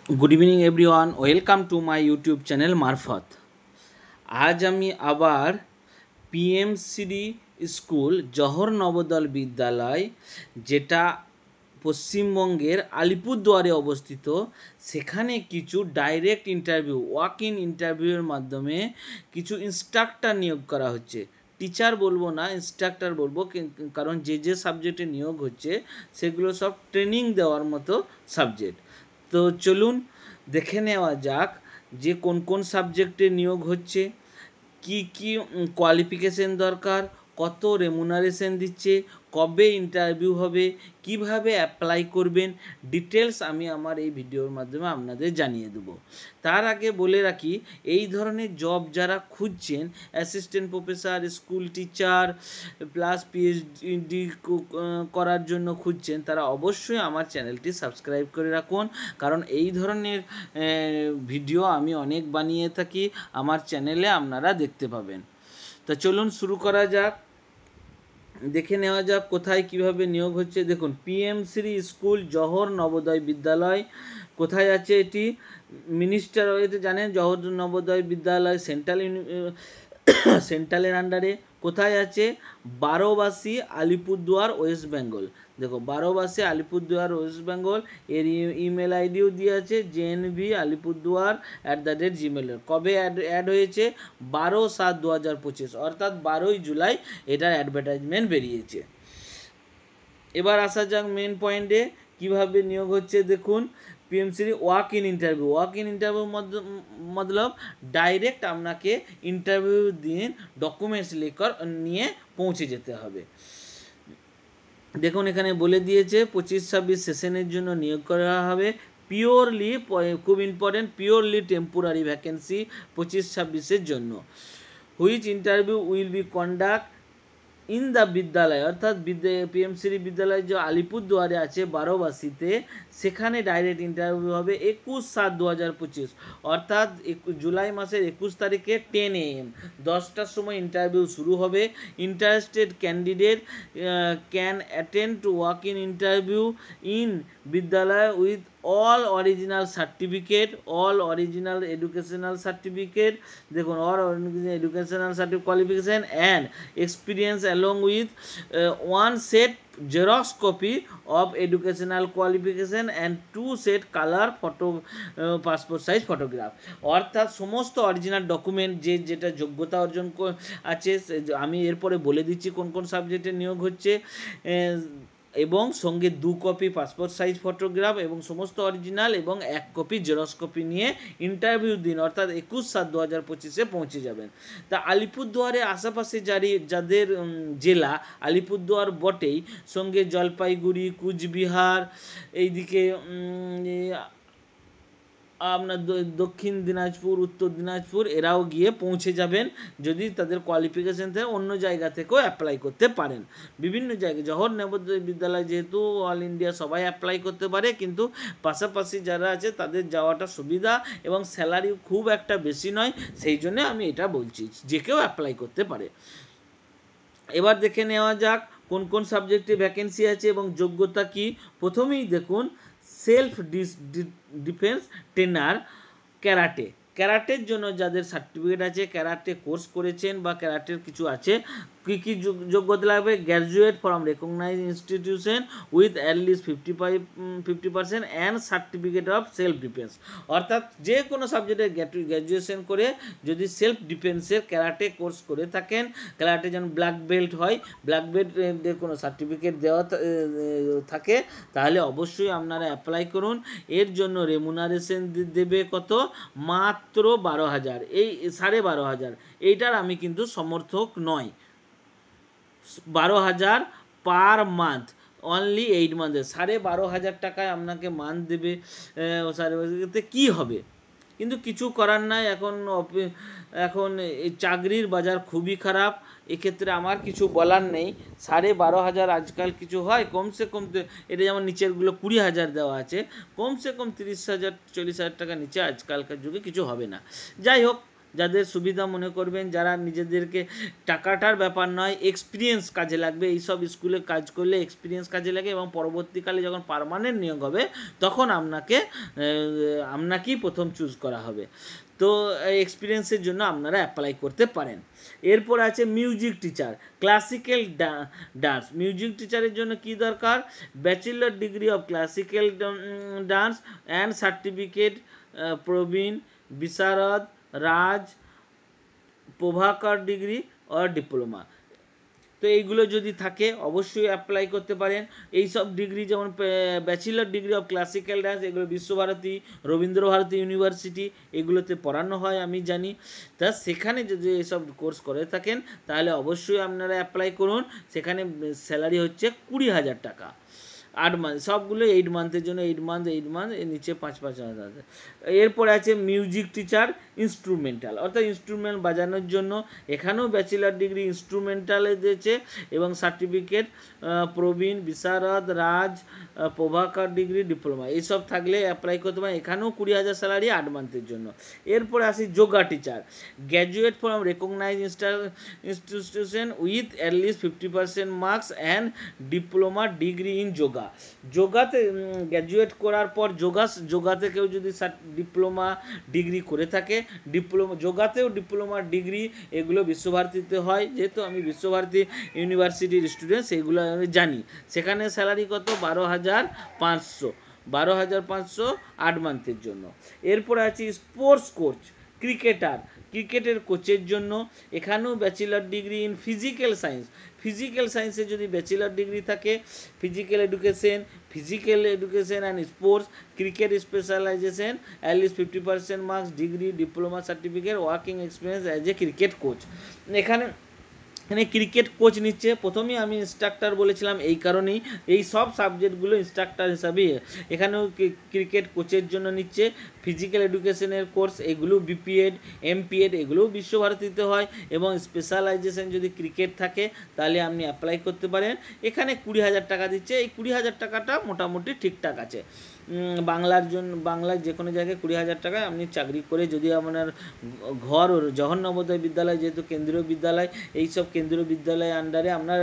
Good evening everyone, welcome to my YouTube channel মারফত। আজ আমি আবার পিএমসিডি স্কুল জওহর নবোদয় বিদ্যালয়, যেটা পশ্চিমবঙ্গের আলিপুরদুয়ারে অবস্থিত, সেখানে কিছু ডাইরেক্ট ইন্টারভিউ, ওয়াক ইন ইন্টারভিউয়ের মাধ্যমে কিছু ইনস্ট্রাক্টর নিয়োগ করা হচ্ছে। টিচার বলবো না, ইনস্ট্রাক্টর বলবো, কারণ যে যে সাবজেক্টে নিয়োগ হচ্ছে সেগুলো সব ট্রেনিং দেওয়ার মতো সাবজেক্ট। তো চলুন দেখে নেওয়া যাক যে কোন কোন সাবজেক্টে নিয়োগ হচ্ছে, কি কি কোয়ালিফিকেশন দরকার, কত রেমুনারেশন দিচ্ছে, কবে ইন্টারভিউ হবে, কিভাবে অ্যাপ্লাই করবেন, ডিটেলস আমি আমার এই ভিডিওর মাধ্যমে আপনাদের জানিয়ে দেবো। তার আগে বলে রাখি, এই ধরনের জব যারা খুঁজছেন, assistant professor, school teacher plus PhD করার জন্য খুঁজছেন, তারা অবশ্যই আমার চ্যানেলটি সাবস্ক্রাইব করে রাখুন, কারণ এই ধরনের ভিডিও আমি অনেক বানিয়ে থাকি, আমার চ্যানেলে আপনারা দেখতে পাবেন। তা চলুন শুরু করা যাক, দেখে নেওয়া যাক কোথায় কিভাবে নিয়োগ হচ্ছে। দেখুন, পিএমসি স্কুল জওহর নবোদয় বিদ্যালয় কোথায় আছে? এটি মিনিস্টার ওয়েতে জানেন, জওহর নবোদয় বিদ্যালয় সেন্ট্রালের আন্ডারে। কোথায় আছে? বারোবাসী, আলিপুরদুয়ার, ওয়েস্ট বেঙ্গল। দেখো, বারোবাসী, আলিপুরদুয়ার, ওয়েস্ট বেঙ্গল। এর ইমেল আইডিও দিয়ে আছে jnvalipurduar@gmail। কবে অ্যাড হয়েছে? 12/7/2025, অর্থাৎ 12ই জুলাই এটার অ্যাডভার্টাইজমেন্ট বেরিয়েছে। এবার আসা যাক মেন পয়েন্টে, কিভাবে নিয়োগ হচ্ছে। দেখুন, পিএমসির walk in interview. Walk in interview মতলব ডাইরেক্ট আপনাকে ইন্টারভিউ দিন ডকুমেন্টস নিয়ে পৌঁছে যেতে হবে। দেখুন, এখানে বলে দিয়েছে 25-26 সেশনের জন্য নিয়োগ করা হবে। পিওরলি, খুব ইম্পর্টেন্ট, পিওরলি টেম্পোরারি ভ্যাকেন্সি 25-26-এর জন্য। Which interview will be conduct in the বিদ্যালয়, অর্থাৎ পিএমসি বিদ্যালয় যে আলিপুরদুয়ারে আছে বারোবাসীতে, সেখানে ডাইরেক্ট ইন্টারভিউ হবে 21/7/2025, অর্থাৎ জুলাই মাসের 21 তারিখে 10 AM 10টার সময় ইন্টারভিউ শুরু হবে। Interested candidate can attend to walk in interview in বিদ্যালয় with all original certificate, all original educational certificate, দেখুন, all educational certificate qualification and experience along with one set xerox copy of educational qualification and 2 set color photo passport size photograph, অর্থাৎ সমস্ত original document যেটা যোগ্যতা অর্জন আছে। আমি এরপরে বলে দিচ্ছি কোন কোন সাবজেক্টে নিয়োগ হচ্ছে, এবং সঙ্গে 2 কপি পাসপোর্ট সাইজ ফটোগ্রাফ এবং সমস্ত অরিজিনাল এবং 1 কপি জেরক্স কপি নিয়ে ইন্টারভিউ দিন, অর্থাৎ 21/7/2025-এ পৌঁছে যাবেন। তা আলিপুরদুয়ারে আশেপাশে যাদের জেলা আলিপুরদুয়ার বটেই, সঙ্গে জলপাইগুড়ি, কুচবিহার, এইদিকে আপনার দক্ষিণ দিনাজপুর, উত্তর দিনাজপুর, এরাও গিয়ে পৌঁছে যাবেন যদি তাদের কোয়ালিফিকেশান থেকে অন্য জায়গা থেকেও অ্যাপ্লাই করতে পারেন। বিভিন্ন জায়গায় জওহর নবোদয় বিদ্যালয় যেহেতু অল ইন্ডিয়া সবাই অ্যাপ্লাই করতে পারে, কিন্তু পাশাপাশি যারা আছে তাদের যাওয়াটা সুবিধা, এবং স্যালারি খুব একটা বেশি নয়, সেই জন্য আমি এটা বলছি, যে কেউ অ্যাপ্লাই করতে পারে। এবার দেখে নেওয়া যাক কোন কোন সাবজেক্টে ভ্যাকেন্সি আছে এবং যোগ্যতা কি। প্রথমেই দেখুন, সেলফ ডিফেন্স ট্রেনার ক্যারাটে। ক্যারাটের জন্য যাদের সার্টিফিকেট আছে, ক্যারাটে কোর্স করেছেন বা ক্যারাটের কিছু আছে, কী কী যোগ্যতা লাগবে? Graduate from recognise institution with at least 50% and certificate of self defence, অর্থাৎ যে কোনো সাবজেক্টে গ্র্যাজুয়েশন করে যদি সেলফ ডিফেন্সের ক্যারাটে কোর্স করে থাকেন, ক্যারাটে যেন ব্ল্যাক বেল্ট হয়, ব্ল্যাক বেল্টের কোনো সার্টিফিকেট দেওয়া থাকে, তাহলে অবশ্যই আপনারা অ্যাপ্লাই করুন। এর জন্য রেমুনারেশন দেবে কত? মাত্র 12,000, এই 12,500। এইটার আমি কিন্তু সমর্থক নয়। 12,000 পার মান্থ, অনলি 8 মান্থে 12,500 টাকায় আপনাকে মান্থ দেবে। এতে কী হবে? কিন্তু কিছু করার নাই, এখন এই চাকরির বাজার খুবই খারাপ, এক্ষেত্রে আমার কিছু বলার নেই। 12,500 আজকাল কিছু হয়? কমসে কম, এটা যেমন নিচেরগুলো 20,000 দেওয়া আছে, কমসে কম 30,000 40,000 টাকা নিচে আজকালকার যুগে কিছু হবে না। যাই হোক, যাদের সুবিধা মনে করবেন, যারা নিজেদেরকে টাকাটার ব্যাপার নয়, এক্সপিরিয়েন্স কাজে লাগবে, এইসব স্কুলে কাজ করলে এক্সপিরিয়েন্স কাজে লাগে এবং পরবর্তীকালে যখন পার্মানেন্ট নিয়োগ হবে তখন আপনাকেই প্রথম চুজ করা হবে। তো এক্সপিরিয়েন্সের জন্য আপনারা অ্যাপ্লাই করতে পারেন। এরপর আছে music teacher, classical dance. Music টিচারের জন্য কি দরকার? Bachelor degree of classical dance and certificate Praveen Visharad Raj Prabhakar degree or diploma. তো এইগুলো যদি থাকে অবশ্যই অ্যাপ্লাই করতে পারেন। এই সব ডিগ্রি যেমন bachelor degree of classical dance, এগুলো বিশ্বভারতী, রবীন্দ্রভারতী ইউনিভার্সিটি এগুলোতে পড়ানো হয় আমি জানি। তা সেখানে যদি এইসব কোর্স করে থাকেন তাহলে অবশ্যই আপনারা অ্যাপ্লাই করুন। সেখানে স্যালারি হচ্ছে 20,000 টাকা 8 মান্থ, সবগুলো 8 মান্থের জন্য, 8 মান্থ এর নিচে 5,000। এরপরে আছে মিউজিক টিচার ইনস্ট্রুমেন্টাল, অর্থাৎ ইনস্ট্রুমেন্ট বাজানোর জন্য। এখানেও ব্যাচেলার ডিগ্রি ইনস্ট্রুমেন্টালে দিয়েছে এবং certificate Praveen Visharad Raj Prabhakar degree diploma এইসব থাকলে অ্যাপ্লাই করতে পারেন। এখানেও 20,000 স্যালারি 8 মান্থের জন্য। এরপরে আসি yoga teacher, graduate from recognise institution with at least 50% marks and diploma degree in yoga. যোগাতে গ্র্যাজুয়েট করার পর যোগাতে কেউ যদি ডিপ্লোমা ডিগ্রি করে থাকে, যোগাতেও ডিপ্লোমা ডিগ্রি এগুলো বিশ্বভারতীতে হয়। যেহেতু আমি বিশ্বভারতী ইউনিভার্সিটির স্টুডেন্ট সেগুলো আমি জানি। সেখানে স্যালারি কত? 12,500 8 মান্থের জন্য। এরপরে আছে স্পোর্টস কোচ, ক্রিকেটের কোচের জন্য। এখানেও ব্যাচেলার ডিগ্রি ইন ফিজিক্যাল সায়েন্সে যদি ব্যাচেলার ডিগ্রি থাকে, physical education and sports, cricket specialisation, at least 50% marks degree, diploma certificate, working experience as a cricket coach. এখানে ক্রিকেট কোচ নিচ্ছে। প্রথমেই আমি ইনস্ট্রাক্টর বলেছিলাম এই কারণেই, এই সব সাবজেক্টগুলো ইনস্ট্রাক্টর হিসাবে এখানেও ক্রিকেট কোচের জন্য নিচ্ছে। ফিজিক্যাল এডুকেশনের কোর্স এগুলো বিপিএড এমপিএড এগুলোও বিশ্বভারতীতে হয় এবং স্পেশালাইজেশন যদি ক্রিকেট থাকে তাহলে আপনি অ্যাপ্লাই করতে পারেন। এখানে 20,000 টাকা দিচ্ছে। এই 20,000 টাকাটা মোটামুটি ঠিকঠাক আছে। বাংলার যে কোনো জায়গায় 20,000 টাকায় আপনি চাকরি করে, যদি আপনার ঘর জওহর নবোদয় বিদ্যালয় যেহেতু কেন্দ্রীয় বিদ্যালয়, এইসব কেন্দ্রীয় বিদ্যালয়ের আন্ডারে আপনার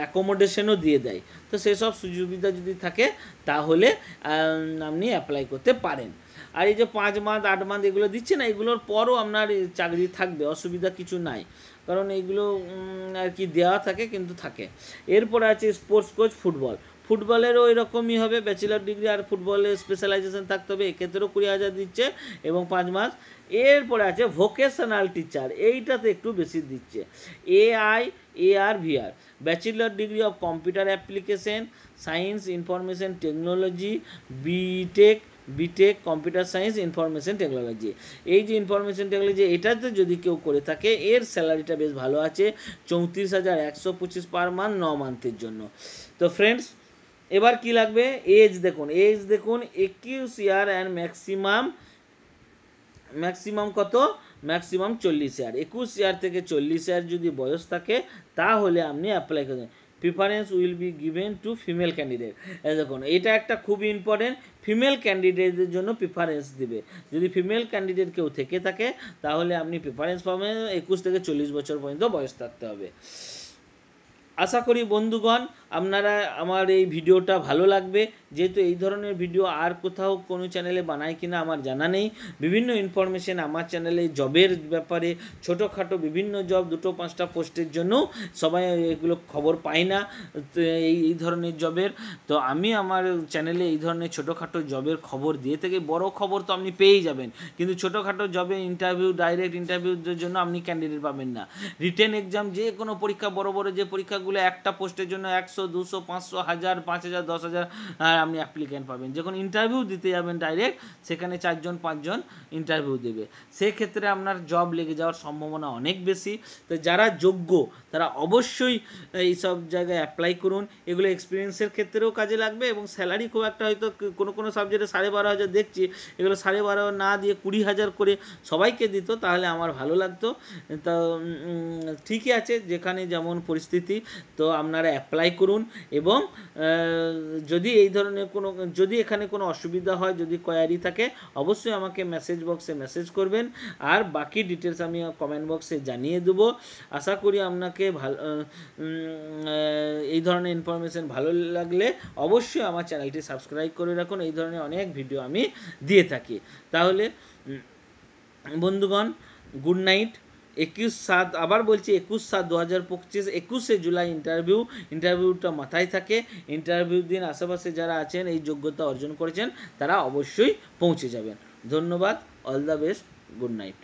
অ্যাকোমোডেশনও দিয়ে দেয়। তো সেসব সুবিধা যদি থাকে তাহলে আপনি অ্যাপ্লাই করতে পারেন। আর এই যে 5 মান্থ 8 মান্থ এগুলো দিচ্ছে না, এগুলোর পরও আপনার চাকরি থাকবে, অসুবিধা কিছু নাই, কারণ এইগুলো আর কি দেওয়া থাকে কিন্তু থাকে। এরপরে আছে স্পোর্টস কোচ ফুটবলেরও এরকমই হবে, ব্যাচেলার ডিগ্রি আর ফুটবলে স্পেশালাইজেশন থাকতে হবে। এক্ষেত্রেও 20,000 দিচ্ছে এবং 5 মাস। এরপরে আছে ভোকেশনাল টিচার, এইটাতে একটু বেশি দিচ্ছে, AR VR, bachelor degree of computer application science information technology, B Tech computer science information technology. এই যে ইনফরমেশন টেকনোলজি এটাতে যদি কেউ করে থাকে এর স্যালারিটা বেশ ভালো আছে, 34,125 পার মান্থ 9 মান্থের জন্য। তো ফ্রেন্ডস, এবার কি লাগবে? এজ দেখুন 21 ইয়ার অ্যান্ড ম্যাক্সিমাম কত? ম্যাক্সিমাম 40 ইয়ার। 21 ইয়ার থেকে 40 ইয়ার যদি বয়স থাকে তাহলে আপনি অ্যাপ্লাই করবেন। Preference will be given to female candidate. দেখুন এটা একটা খুবই ইম্পর্টেন্ট, ফিমেল ক্যান্ডিডেটদের জন্য প্রিফারেন্স দিবে। যদি ফিমেল ক্যান্ডিডেট কেউ থেকে থাকে তাহলে আপনি প্রিফারেন্স পাবেন। 21 থেকে 40 বছর পর্যন্ত বয়স থাকতে হবে। আশা করি বন্ধুগণ আপনারা আমার এই ভিডিওটা ভালো লাগবে। যেহেতু এই ধরনের ভিডিও আর কোথাও কোনো চ্যানেলে বানায় কিনা আমার জানা নেই। বিভিন্ন ইনফরমেশন আমার চ্যানেলে জবের ব্যাপারে, ছোটোখাটো বিভিন্ন জব 2-5টা পোস্টের জন্য সবাই এগুলো খবর পায় না এই ধরনের জবের। তো আমি আমার চ্যানেলে এই ধরনের ছোটোখাটো জবের খবর দিয়ে থেকে, বড় খবর তো আপনি পেয়েই যাবেন, কিন্তু ছোটোখাটো জবে ডাইরেক্ট ইন্টারভিউর জন্য আপনি ক্যান্ডিডেট পাবেন না। রিটেন এক্সাম, যে কোনো পরীক্ষা, বড় বড় যে পরীক্ষাগুলো একটা পোস্টের জন্য 100, 200, 500, 1000, 5000, 10,000 আপনি অ্যাপ্লিক্যান্ট পাবেন। যখন ইন্টারভিউ দিতে যাবেন ডাইরেক্ট, সেখানে 4জন 5জন ইন্টারভিউ দেবে, সেক্ষেত্রে আপনার জব লেগে যাওয়ার সম্ভাবনা অনেক বেশি। তো যারা যোগ্য তারা অবশ্যই এইসব জায়গায় অ্যাপ্লাই করুন। এগুলো এক্সপিরিয়েন্সের ক্ষেত্রেও কাজে লাগবে এবং স্যালারি খুব একটা, হয়তো কোনো সাবজেক্টে 12,500 দেখছি, এগুলো 12,500 না দিয়ে 20,000 করে সবাইকে দিত তাহলে আমার ভালো লাগতো। তো ঠিকই আছে, যেখানে যেমন পরিস্থিতি, তো আপনারা অ্যাপ্লাই করুন। এবং যদি এই ধরনের ধরনের কোনো, যদি এখানে কোনো অসুবিধা হয়, যদি কোয়ারি থাকে, অবশ্যই আমাকে মেসেজ বক্সে মেসেজ করবেন, আর বাকি ডিটেলস আমি কমেন্ট বক্সে জানিয়ে দেবো। আশা করি আপনাকে এই ধরনের ইনফরমেশান ভালো লাগলে অবশ্যই আমার চ্যানেলটি সাবস্ক্রাইব করে রাখুন, এই ধরনের অনেক ভিডিও আমি দিয়ে থাকি। তাহলে বন্ধুগণ, গুড নাইট। 21/7, আবার বলছি 21/7/2025, 21শে জুলাই ইন্টারভিউটা মাথায় থাকে। ইন্টারভিউ দিন আশেপাশে যারা আছেন, এই যোগ্যতা অর্জন করেছেন, তারা অবশ্যই পৌঁছে যাবেন। ধন্যবাদ, all the best, good night.